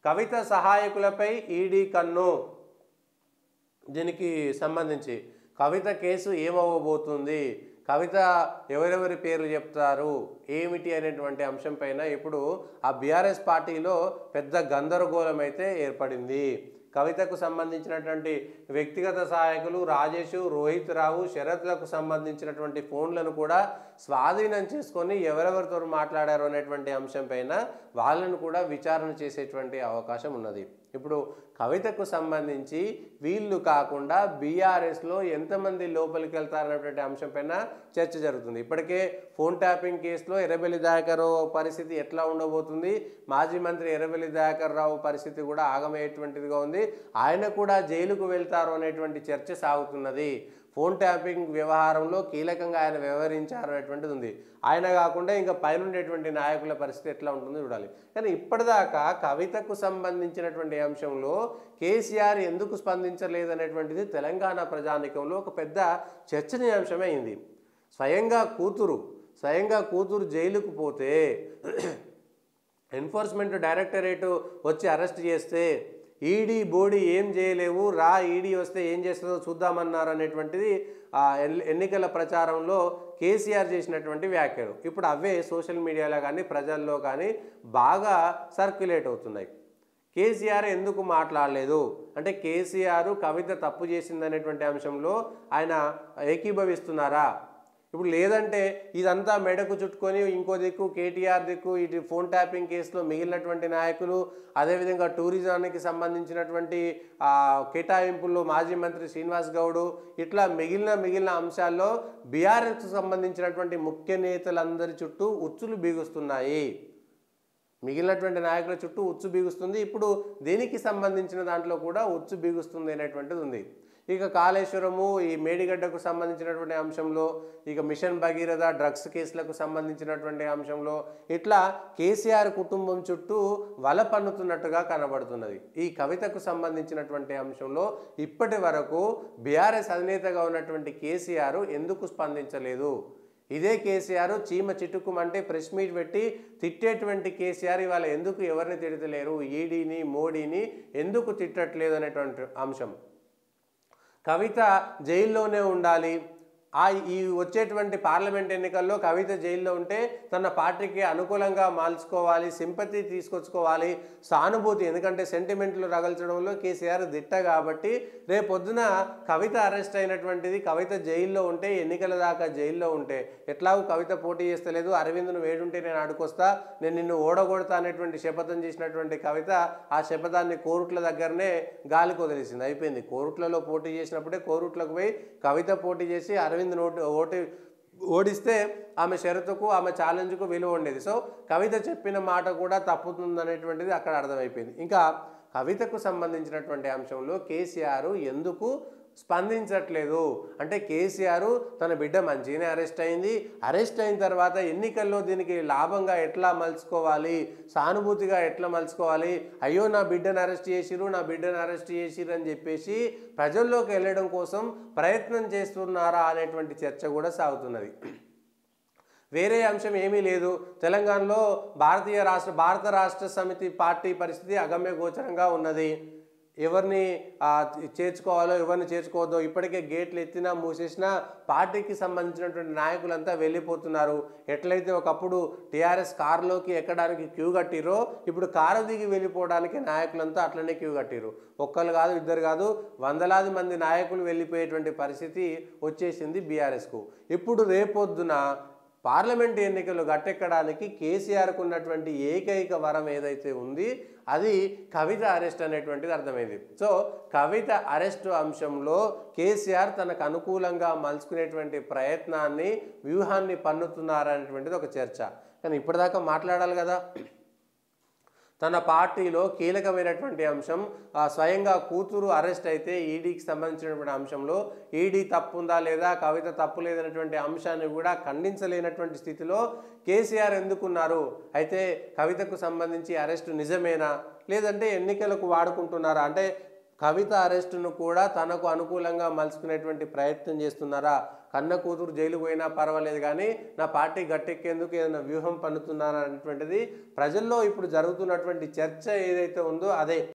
కవిత సహాయకులపై ED కన్ను. దీనికి సంబంధించి కవిత కేసు ఏమవ్వబోతుంది, కవిత ఎవరెవరి పేర్లు చెప్తారు ఏమిటి అనేటువంటి అంశం పైన ఇప్పుడు ఆ బీఆర్ఎస్ పార్టీలో పెద్ద గందరగోళం అయితే ఏర్పడింది. కవితకు సంబంధించినటువంటి వ్యక్తిగత సహాయకులు రాజేష్, రోహిత్ రావు, శరత్లకు సంబంధించినటువంటి ఫోన్లను కూడా స్వాధీనం చేసుకొని ఎవరెవరితో మాట్లాడారు అనేటువంటి అంశం పైన వాళ్ళను కూడా విచారణ చేసేటువంటి అవకాశం ఉన్నది. ఇప్పుడు కవితకు సంబంధించి వీళ్ళు కాకుండా బీఆర్ఎస్లో ఎంతమంది లోపలికి వెళ్తారనేటువంటి అంశం పైన చర్చ జరుగుతుంది. ఇప్పటికే ఫోన్ ట్యాపింగ్ కేసులో ఎర్రబెల్లి దయాకర్ రావు పరిస్థితి ఎట్లా ఉండబోతుంది, మాజీ మంత్రి ఎర్రబెల్లి దయాకర్ రావు పరిస్థితి కూడా ఆగమయ్యేటువంటిదిగా ఉంది. ఆయన కూడా జైలుకు వెళ్తారు అనేటువంటి చర్చ సాగుతున్నది. ఫోన్ ట్యాపింగ్ వ్యవహారంలో కీలకంగా ఆయన వ్యవహరించారు అనేటువంటిది ఉంది. ఆయన కాకుండా ఇంకా పైన ఉండేటువంటి నాయకుల పరిస్థితి ఎట్లా ఉంటుందో చూడాలి. కానీ ఇప్పటిదాకా కవితకు సంబంధించినటువంటి అంశంలో కేసీఆర్ ఎందుకు స్పందించలేదు అనేటువంటిది తెలంగాణ ప్రజానీకంలో ఒక పెద్ద చర్చనీయాంశమే అయింది. స్వయంగా కూతురు జైలుకు పోతే ఎన్ఫోర్స్మెంట్ డైరెక్టరేట్ వచ్చి అరెస్ట్ చేస్తే ఈడీ బోడీ ఏం చేయలేవు, రా ఈడీ వస్తే ఏం చేస్తుందో చూద్దామన్నారు అనేటువంటిది ఎన్నికల ప్రచారంలో కేసీఆర్ చేసినటువంటి వ్యాఖ్యలు ఇప్పుడు అవే సోషల్ మీడియాలో కానీ ప్రజల్లో కానీ బాగా సర్క్యులేట్ అవుతున్నాయి. కేసీఆర్ ఎందుకు మాట్లాడలేదు అంటే కేసీఆర్ కవిత తప్పు చేసిందనేటువంటి అంశంలో ఆయన ఏకీభవిస్తున్నారా? ఇప్పుడు లేదంటే ఇదంతా మెడకు చుట్టుకొని ఇంకో దిక్కు కేటీఆర్ దిక్కు ఇటు ఫోన్ ట్యాపింగ్ కేసులో మిగిలినటువంటి నాయకులు, అదేవిధంగా టూరిజానికి సంబంధించినటువంటి కేటాయింపుల్లో మాజీ మంత్రి శ్రీనివాస్ గౌడ్, ఇట్లా మిగిలిన అంశాల్లో బీఆర్ఎస్కు సంబంధించినటువంటి ముఖ్య నేతలందరి చుట్టూ ఉచ్చులు బిగుస్తున్నాయి. మిగిలినటువంటి నాయకుల చుట్టూ ఉచ్చు బిగుస్తుంది. ఇప్పుడు దీనికి సంబంధించిన దాంట్లో కూడా ఉచ్చు బిగుస్తుంది అనేటువంటిది ఉంది. ఇక కాళేశ్వరము, ఈ మేడిగడ్డకు సంబంధించినటువంటి అంశంలో, ఇక మిషన్ భగీరథ డ్రగ్స్ కేసులకు సంబంధించినటువంటి అంశంలో ఇట్లా కేసీఆర్ కుటుంబం చుట్టూ వల పన్నుతున్నట్టుగా కనబడుతున్నది. ఈ కవితకు సంబంధించినటువంటి అంశంలో ఇప్పటి వరకు బీఆర్ఎస్ అధినేతగా ఉన్నటువంటి కేసీఆర్ ఎందుకు స్పందించలేదు? ఇదే కేసీఆర్ చీమ చిట్టుకుమంటే ప్రెస్ మీట్ పెట్టి తిట్టేటువంటి కేసీఆర్ ఇవాళ ఎందుకు ఎవరిని తిడతలేరు, ఈడీని మోడీని ఎందుకు తిట్టట్లేదు అనేటువంటి అంశం. కవిత జైల్లోనే ఉండాలి, ఈ వచ్చేటువంటి పార్లమెంట్ ఎన్నికల్లో కవిత జైల్లో ఉంటే తన పార్టీకి అనుకూలంగా మార్చుకోవాలి, సింపతి తీసుకొచ్చుకోవాలి, సానుభూతి, ఎందుకంటే సెంటిమెంట్లు రగల్చడంలో కేసీఆర్ దిట్ట కాబట్టి రేపొద్దున కవిత అరెస్ట్ అయినటువంటిది, కవిత జైల్లో ఉంటే, ఎన్నికల దాకా జైల్లో ఉంటే ఎట్లాగూ కవిత పోటీ చేస్తలేదు, అరవింద్ను వేడుంటే నేను ఆడుకొస్తా, నేను నిన్ను ఓడగొడతా అనేటువంటి శపథం చేసినటువంటి కవిత ఆ శపథాన్ని కోరుట్ల దగ్గరనే గాలికి వదిలేసింది. అయిపోయింది. కోరుట్లలో పోటీ చేసినప్పుడే కోరుట్లకు పోయి కవిత పోటీ చేసి అరవింద్ ఓడిస్తే ఆమె షరతుకు ఆమె ఛాలెంజ్కు విలువ ఉండేది. సో కవిత చెప్పిన మాట కూడా తప్పుతుందనేటువంటిది అక్కడ అర్థమైపోయింది. ఇంకా కవితకు సంబంధించినటువంటి అంశంలో కేసీఆర్ ఎందుకు స్పందించట్లేదు అంటే కేసీఆర్ తన బిడ్డ మంచిగానే అరెస్ట్ అయిన తర్వాత ఎన్నికల్లో దీనికి లాభంగా ఎట్లా మలుచుకోవాలి, సానుభూతిగా ఎట్లా మలుచుకోవాలి, అయ్యో నా బిడ్డను అరెస్ట్ చేసిరు అని చెప్పేసి ప్రజల్లోకి వెళ్ళడం కోసం ప్రయత్నం చేస్తున్నారా అనేటువంటి చర్చ కూడా సాగుతున్నది. వేరే అంశం ఏమీ లేదు. తెలంగాణలో భారత రాష్ట్ర సమితి పార్టీ పరిస్థితి అగమ్య గోచరంగా ఉన్నది. ఎవరిని చేర్చుకోవాలో ఎవరిని చేర్చుకోవద్దో ఇప్పటికే గేట్లు ఎత్తినా మూసేసినా పార్టీకి సంబంధించినటువంటి నాయకులంతా వెళ్ళిపోతున్నారు. ఎట్లయితే ఒకప్పుడు టీఆర్ఎస్ కారులోకి ఎక్కడానికి క్యూ కట్టిరో ఇప్పుడు కారు దిగి వెళ్ళిపోవడానికి నాయకులంతా అట్లనే క్యూ కట్టిరు. ఒక్కరు కాదు, ఇద్దరు కాదు, వందలాది మంది నాయకులు వెళ్ళిపోయేటువంటి పరిస్థితి వచ్చేసింది బీఆర్ఎస్కు. ఇప్పుడు రేపొద్దున పార్లమెంట్ ఎన్నికలు గట్టెక్కడానికి కేసీఆర్కు ఉన్నటువంటి ఏకైక వరం ఏదైతే ఉంది అది కవిత అరెస్ట్ అనేటువంటిది అర్థమైంది. సో కవిత అరెస్టు అంశంలో కేసీఆర్ తనకు అనుకూలంగా మలుచుకునేటువంటి ప్రయత్నాన్ని, వ్యూహాన్ని పన్నుతున్నారనేటువంటిది ఒక చర్చ. కానీ ఇప్పటిదాకా మాట్లాడాలి కదా. తన పార్టీలో కీలకమైనటువంటి అంశం స్వయంగా కూతురు అరెస్ట్ అయితే ఈడీకి సంబంధించినటువంటి అంశంలో ఈడీ తప్పు ఉందా లేదా, కవిత తప్పు లేదనేటువంటి అంశాన్ని కూడా ఖండించలేనటువంటి స్థితిలో కేసీఆర్ ఎందుకున్నారు? అయితే కవితకు సంబంధించి అరెస్టు నిజమేనా లేదంటే ఎన్నికలకు వాడుకుంటున్నారా అంటే కవిత అరెస్టును కూడా తనకు అనుకూలంగా మలుచుకునేటువంటి ప్రయత్నం చేస్తున్నారా కన్న కూతురు జైలుకు పోయినా పర్వాలేదు కానీ నా పార్టీ గట్టెక్కేందుకు ఏదైనా వ్యూహం పన్నుతున్నారా అనేటువంటిది ప్రజల్లో ఇప్పుడు జరుగుతున్నటువంటి చర్చ ఏదైతే ఉందో అదే.